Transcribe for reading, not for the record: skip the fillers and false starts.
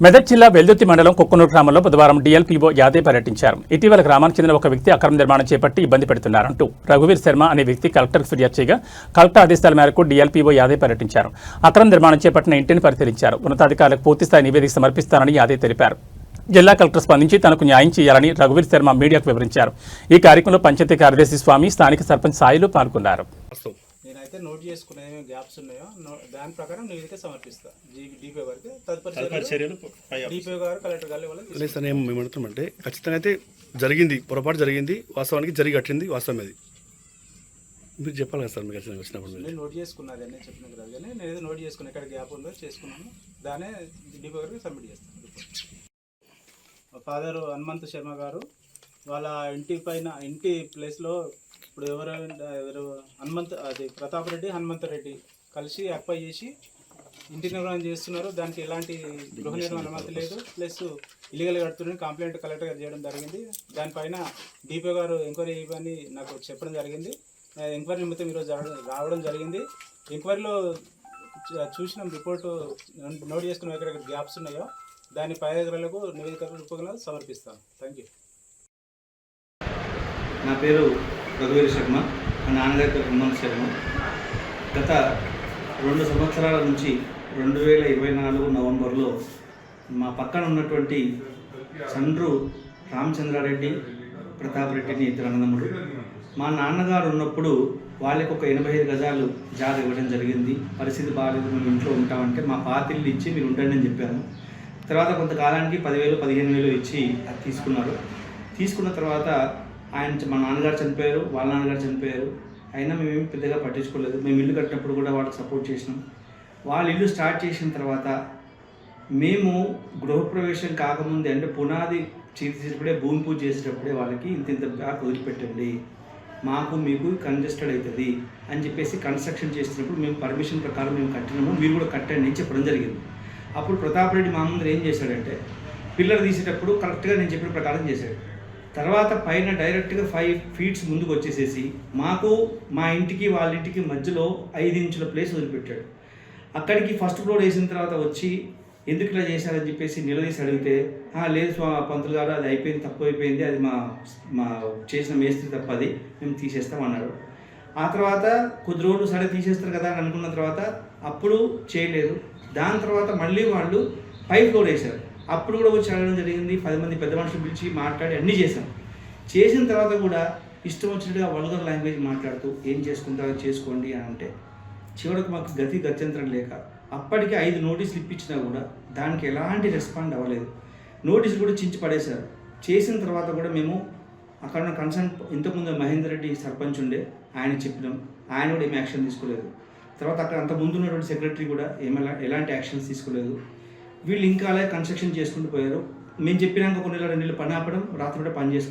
మెదక్ జిల్లా వెల్దుర్తి మండలం కుక్కునూరు గ్రామంలో బుధవారం డీఎల్పీఓ యాదవ్ పర్యటించారు. ఇటీవల గ్రామానికి చెందిన ఒక వ్యక్తి అక్రమ నిర్మాణం చేపట్టి ఇబ్బంది పెడుతున్నారంటూ రఘువీర్ శర్మ అనే వ్యక్తి కలెక్టర్కు ఫిర్యాదు చేయగా కలెక్టర్ ఆదేశాల మేరకు డీఎల్పీఓ యాదవ్ పర్యటించారు. అక్రమ నిర్మాణం చేపట్టిన ఇంటిని పరిశీలించారు. ఉన్నతాధికారులకు పూర్తిస్థాయి నివేదిక సమర్పిస్తానని యాదవ్ తెలిపారు. జిల్లా కలెక్టర్ స్పందించి తనకు న్యాయం చేయాలని రఘువీర్ శర్మ మీడియాకు వివరించారు. ఈ కార్యక్రమంలో పంచాయతీ కార్యదర్శి స్వామి, స్థానిక సర్పంచ్ సాయిలు పాల్గొన్నారు. నేనైతే నోట్ చేసుకునే ఏమేమి గ్యాప్స్ ఉన్నాయో దాని ప్రకారం నివేదిక సమర్పిస్తా డిపిఓ గారికి. తదుపరి చర్యలు డిపిఓ గారు కలెక్టర్ గారు లేదు సార్. మేము ఏమంటున్నామంటే ఖచ్చితంగా అయితే జరిగింది, పొరపాటు జరిగింది, వాస్తవానికి జరిగి కట్టింది వాస్తవం అది మీరు చెప్పాలి కదా సార్. మీకు ఖచ్చితంగా వచ్చినప్పుడు నేను నోట్ చేసుకున్నది అని చెప్పిన కదా, కానీ నేను ఏదో నోట్ చేసుకున్నాను, ఎక్కడ గ్యాప్ ఉందో చేసుకున్నాను, దానే డిపిఓ గారికి సబ్మిట్ చేస్తాను. మా ఫాదర్ హనుమంత్ శర్మ గారు వాళ్ళ ఇంటి ప్లేస్లో ఇప్పుడు ఎవరు ప్రతాప్ రెడ్డి, హనుమంత్ రెడ్డి కలిసి అక్వై చేసి ఇంటి నిర్మాణం చేస్తున్నారు. దానికి ఎలాంటి గృహ నిర్మాణ అనుమతి లేదు, ప్లస్ ఇల్లీగల్ కడుతున్నారని కంప్లైంట్ కలెక్టర్ గారు చేయడం జరిగింది. దానిపైన డిపిఓ గారు ఎంక్వైరీ ఇవ్వని నాకు చెప్పడం జరిగింది. ఎంక్వైరీ నిమిత్తం ఈరోజు రావడం జరిగింది. ఎంక్వైరీలో చూసిన రిపోర్టు నోట్ చేసుకున్న ఎక్కడ గ్యాప్స్ ఉన్నాయో దాని పై అధికారులకు నివేదిక రూపంలో సమర్పిస్తాను. Thank you. నా పేరు రఘువీర్ శర్మ, మా నాన్నగారి పేరు హనుమంత్ శర్మ. గత 2 సంవత్సరాల నుంచి 2024 నవంబర్లో మా పక్కన ఉన్నటువంటి చండ్రు రామచంద్రారెడ్డి, ప్రతాప్ రెడ్డిని ఇద్దరు అన్నదమ్ముడు. మా నాన్నగారు ఉన్నప్పుడు వాళ్ళకి ఒక 85 గజాలు జాగ ఇవ్వడం జరిగింది. పరిస్థితి బాగాలేదు, మేము ఇంట్లో ఉంటామంటే మా పాతిళ్ళు ఇచ్చి మీరు ఉండండి అని చెప్పాను. తర్వాత కొంతకాలానికి 10,000 15,000 ఇచ్చి అది తీసుకున్నారు. తీసుకున్న తర్వాత మా నాన్నగారు చనిపోయారు, వాళ్ళ నాన్నగారు చనిపోయారు. అయినా మేమేమి పెద్దగా పట్టించుకోలేదు. మేము ఇల్లు కట్టినప్పుడు కూడా వాళ్ళకి సపోర్ట్ చేసినాం. వాళ్ళు ఇల్లు స్టార్ట్ చేసిన తర్వాత మేము గృహప్రవేశం కాకముందే, అంటే పునాది చేసేటప్పుడే, భూమి పూజ చేసేటప్పుడే వాళ్ళకి ఇంత బ్యాక్ వదిలిపెట్టండి, మాకు మీకు కంజెస్టెడ్ అవుతుంది అని చెప్పేసి కన్స్ట్రక్షన్ చేసినప్పుడు మేము పర్మిషన్ ప్రకారం మేము కట్టినాము, మీరు కూడా కట్టండి అని చెప్పడం జరిగింది. అప్పుడు ప్రతాప్ రెడ్డి మా ముందు ఏం చేశాడంటే పిల్లర్ తీసేటప్పుడు కరెక్ట్గా నేను చెప్పిన ప్రకారం చేశాడు. తర్వాత పైన డైరెక్ట్గా 5 ఫీట్స్ ముందుకు వచ్చేసేసి మాకు మా ఇంటికి వాళ్ళ ఇంటికి మధ్యలో 5 ఇంచుల ప్లేస్ వదిలిపెట్టాడు. అక్కడికి ఫస్ట్ ఫ్లోర్ వేసిన తర్వాత వచ్చి ఎందుకు ఇలా చేశారని చెప్పేసి నిలదీసి అడిగితే, లేదు పంతులు గారు, అది అయిపోయింది, తప్పు అయిపోయింది, అది మా చేసిన మేస్త్రి తప్ప, అది మేము తీసేస్తామన్నారు. ఆ తర్వాత కొద్ది రోజులు సరే తీసేస్తారు కదా అని అనుకున్న తర్వాత అప్పుడు చేయలేదు. దాని తర్వాత మళ్ళీ వాళ్ళు 5 ఫ్లోర్ వేశారు. అప్పుడు కూడా వచ్చి అడగడం జరిగింది. 10 మంది పెద్ద మనుషులు పిలిచి మాట్లాడి అన్నీ చేశాం. చేసిన తర్వాత కూడా ఇష్టం వచ్చినట్టుగా వల్గర్ లాంగ్వేజ్ మాట్లాడుతూ ఏం చేసుకుంటారో చేసుకోండి అని అంటే చివరికి మాకు గత్యంతరం లేక అప్పటికి 5 నోటీసులు ఇప్పించినా కూడా దానికి ఎలాంటి రెస్పాండ్ అవ్వలేదు. నోటీసులు కూడా చించి పడేశారు. చేసిన తర్వాత కూడా మేము అక్కడ ఉన్న కన్సర్న్ ఇంతకుముందు మహేందర్ రెడ్డి సర్పంచ్ ఉండే, ఆయన చెప్పినాం, ఆయన కూడా ఏమి యాక్షన్ తీసుకోలేదు. తర్వాత అక్కడ అంత ముందు ఉన్నటువంటి సెక్రటరీ కూడా ఎలాంటి యాక్షన్స్ తీసుకోలేదు. వీళ్ళు ఇంకా అలాగే కన్స్ట్రక్షన్ చేసుకుంటూ పోయారు. మేము చెప్పినాక కొన్ని 2 నెలలు పని ఆపడం, రాత్రి కూడా పని చేసుకుంటాం.